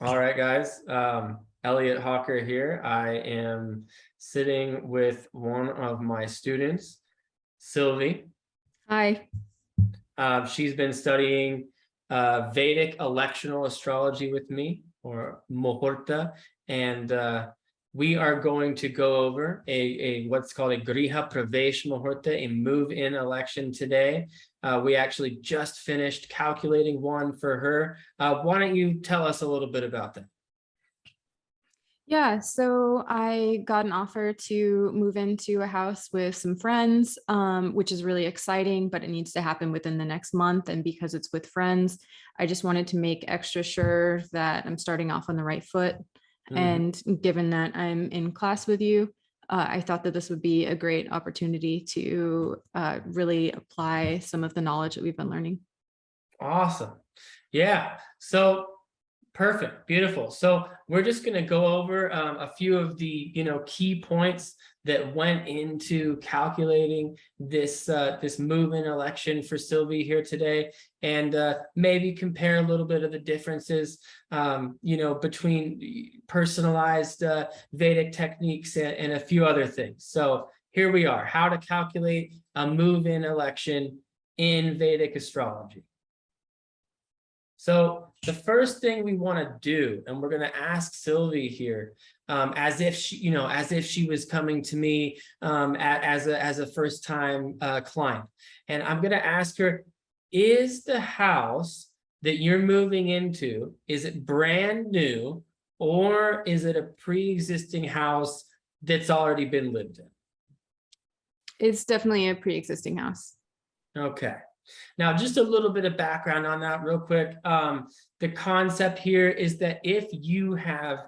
All right, guys. Elliot Hocker here. I am sitting with one of my students, Sylvi. Hi. She's been studying Vedic electional astrology with me, or Muhūrta, and we are going to go over a what's called a Gṛha Praveśa Muhūrta, a move-in election today. We actually just finished calculating one for her. Why don't you tell us a little bit about that? Yeah, so I got an offer to move into a house with some friends, which is really exciting, but it needs to happen within the next month. And because it's with friends, I just wanted to make extra sure that I'm starting off on the right foot. And given that I'm in class with you, I thought that this would be a great opportunity to really apply some of the knowledge that we've been learning. Awesome. Yeah. So perfect. Beautiful. So we're just going to go over a few of the, key points that went into calculating this this move-in election for Sylvi here today, and maybe compare a little bit of the differences, between personalized Vedic techniques and a few other things. So here we are, how to calculate a move-in election in Vedic astrology. So the first thing we want to do, and we're going to ask Sylvi here, as if she was coming to me as a first-time client, and I'm going to ask her: is the house that you're moving into, is it brand new, or is it a pre-existing house that's already been lived in? It's definitely a pre-existing house. Okay. Now, just a little bit of background on that real quick. The concept here is that if you have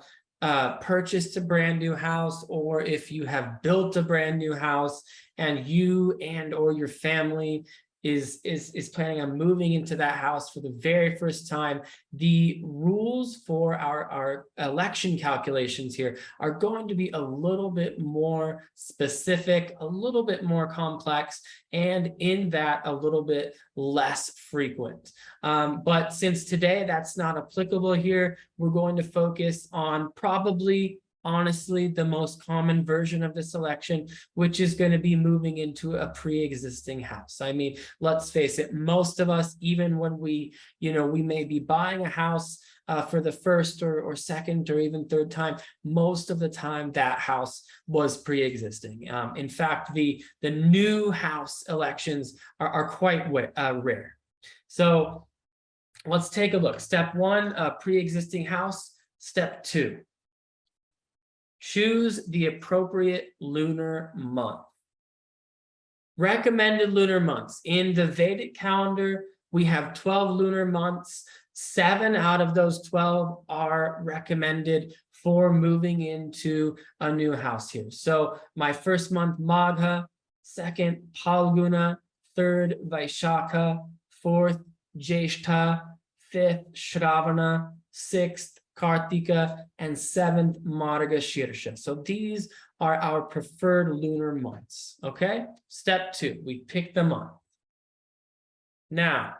purchased a brand new house, or if you have built a brand new house and you or your family is planning on moving into that house for the very first time, the rules for our election calculations here are going to be a little bit more specific, a little bit more complex, and in that a little bit less frequent. But since today that's not applicable here, we're going to focus on probably, honestly, the most common version of this election, which is going to be moving into a pre-existing house. I mean, let's face it, most of us, even when we may be buying a house for the first or second or even third time, most of the time that house was pre-existing. In fact, the new house elections are quite rare. So let's take a look. Step one, pre-existing house. Step two, choose the appropriate lunar month. Recommended lunar months. In the Vedic calendar, we have 12 lunar months. 7 out of those 12 are recommended for moving into a new house here. So my first month, Magha; second, Phalguna; third, Vaishakha; fourth, Jyeshtha; fifth, Shravana; sixth, Kartika; and seventh, Margashirsha. So these are our preferred lunar months. Okay. Step two, we pick the month. Now,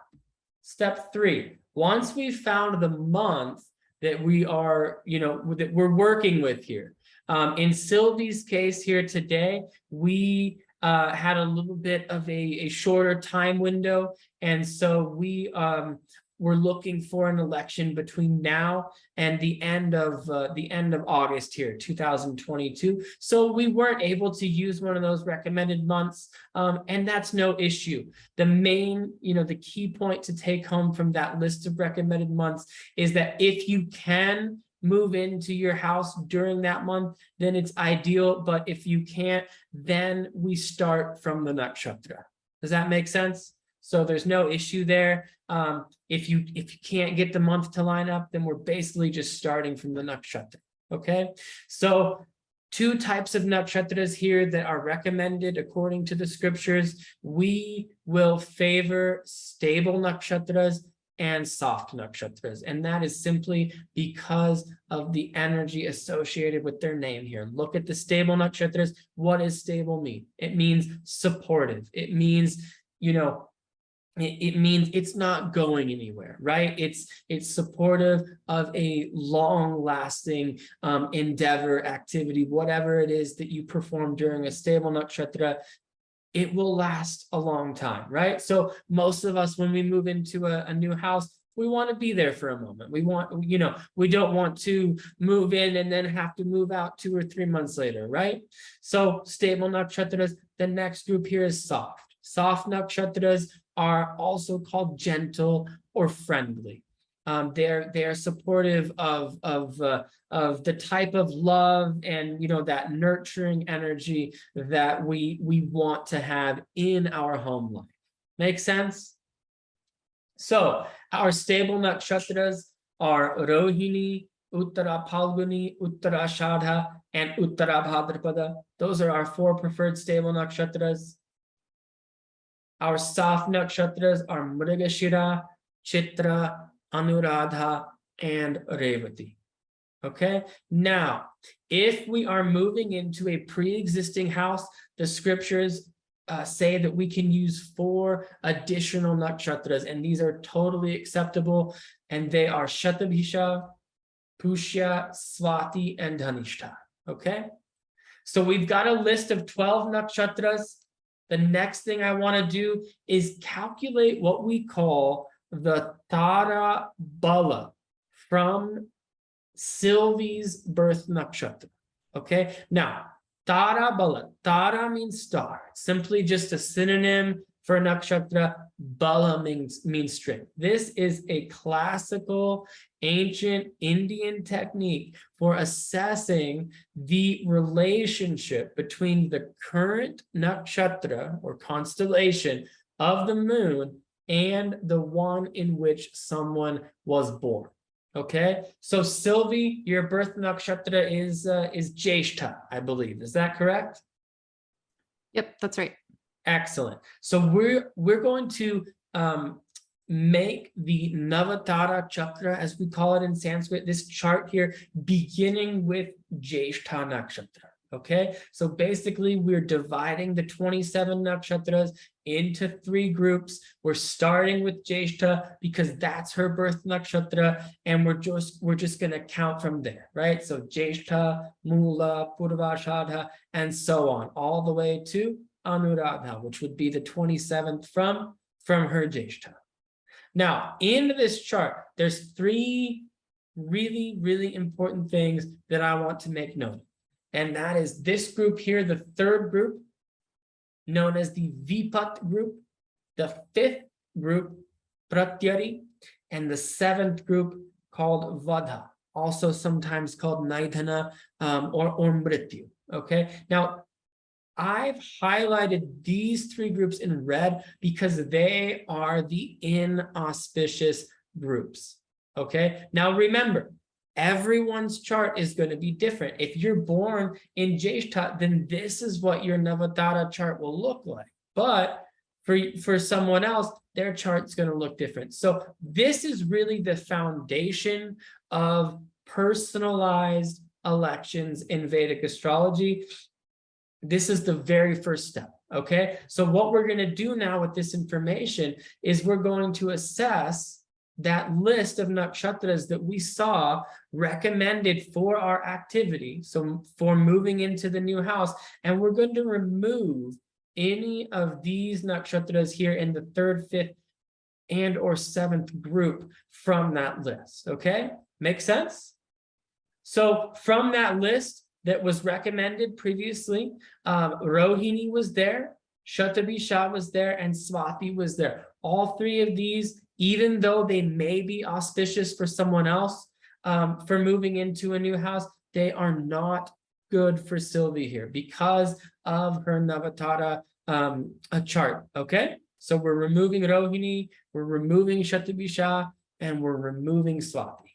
step three, once we've found the month that we are, that we're working with here. In Sylvi's case here today, we had a little bit of a shorter time window, and so we we're looking for an election between now and the end of August here, 2022. So we weren't able to use one of those recommended months, and that's no issue. The main, the key point to take home from that list of recommended months is that if you can move into your house during that month, then it's ideal. But if you can't, then we start from the nakṣatra. Does that make sense? So there's no issue there. If you can't get the month to line up, then we're basically just starting from the nakṣatra. Okay, so two types of nakṣatras here that are recommended according to the scriptures. We will favor stable nakṣatras and soft nakṣatras, and that is simply because of the energy associated with their name here. Look at the stable nakṣatras. What does stable mean? It means supportive. It means, it means it's not going anywhere, right? It's supportive of a long-lasting endeavor, activity, whatever it is that you perform during a stable nakṣatra. It will last a long time, right? So most of us, when we move into a new house, we want to be there for a moment. We want, we don't want to move in and then have to move out 2 or 3 months later, right? So stable nakṣatras, the next group here is soft. Soft nakṣatras are also called gentle or friendly. They are supportive of the type of love and that nurturing energy that we want to have in our home life. Make sense? So our stable nakṣatras are Rohini, Uttara Phalguni, Uttara Shadha, and Uttara Bhadrapada. Those are our 4 preferred stable nakṣatras. Our soft nakṣatras are Mrigashira, Chitra, Anuradha, and Revati. Okay, now if we are moving into a pre-existing house, the scriptures say that we can use 4 additional nakṣatras, and these are totally acceptable, and they are Shatabhisha, Pushya, Swati, and Dhanishta. Okay, so we've got a list of 12 nakṣatras. The next thing I want to do is calculate what we call the tarabala from Sylvi's birth nakṣatra. Okay, now tarabala, tara means star, simply just a synonym for nakṣatra. Bala means strength. This is a classical ancient Indian technique for assessing the relationship between the current nakṣatra or constellation of the moon and the one in which someone was born. Okay, so Sylvi, your birth nakṣatra is Jyeshtha, I believe. Is that correct? Yep, that's right. Excellent. So we're going to make the Navatara chakra, as we call it in Sanskrit, this chart here, beginning with Jyeshtha nakṣatra. Okay, so basically we're dividing the 27 nakṣatras into 3 groups. We're starting with Jyeshtha because that's her birth nakṣatra, and we're just going to count from there, right? So Jyeshtha, Mula, Purvashadha, and so on, all the way to Anuradha, which would be the 27th from her Jyeshtha. Now, in this chart, there's 3 really, really important things that I want to make note of. And that is this group here, the 3rd group, known as the Vipat group, the 5th group, Pratyari, and the 7th group called Vadha, also sometimes called Naidhana or Mrityu. Okay, now I've highlighted these 3 groups in red because they are the inauspicious groups. Okay, now remember, everyone's chart is going to be different. If you're born in Jyeshtha, then this is what your Navatara chart will look like. But for someone else, their chart's going to look different. So this is really the foundation of personalized elections in Vedic astrology. This is the very first step. Okay, so what we're going to do now with this information is we're going to assess that list of nakṣatras that we saw recommended for our activity, so for moving into the new house, and we're going to remove any of these nakṣatras here in the 3rd, 5th, and or 7th group from that list. Okay, make sense? So from that list that was recommended previously, Rohini was there, Shatabhisha was there, and Swati was there. All 3 of these, even though they may be auspicious for someone else for moving into a new house, they are not good for Sylvi here because of her Navatara chart. Okay, so we're removing Rohini, we're removing Shatabhisha, and we're removing Swati.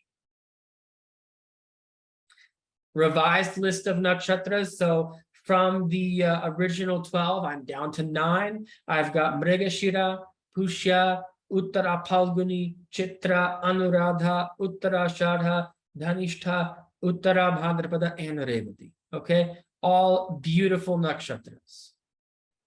Revised list of nakṣatras. So from the original 12, I'm down to 9. I've got Mrigashira, Pushya, Uttara Phalguni, Chitra, Anuradha, Uttara Shadha, Dhanishta, Uttara Bhadrapada, and Revati. Okay, all beautiful nakṣatras.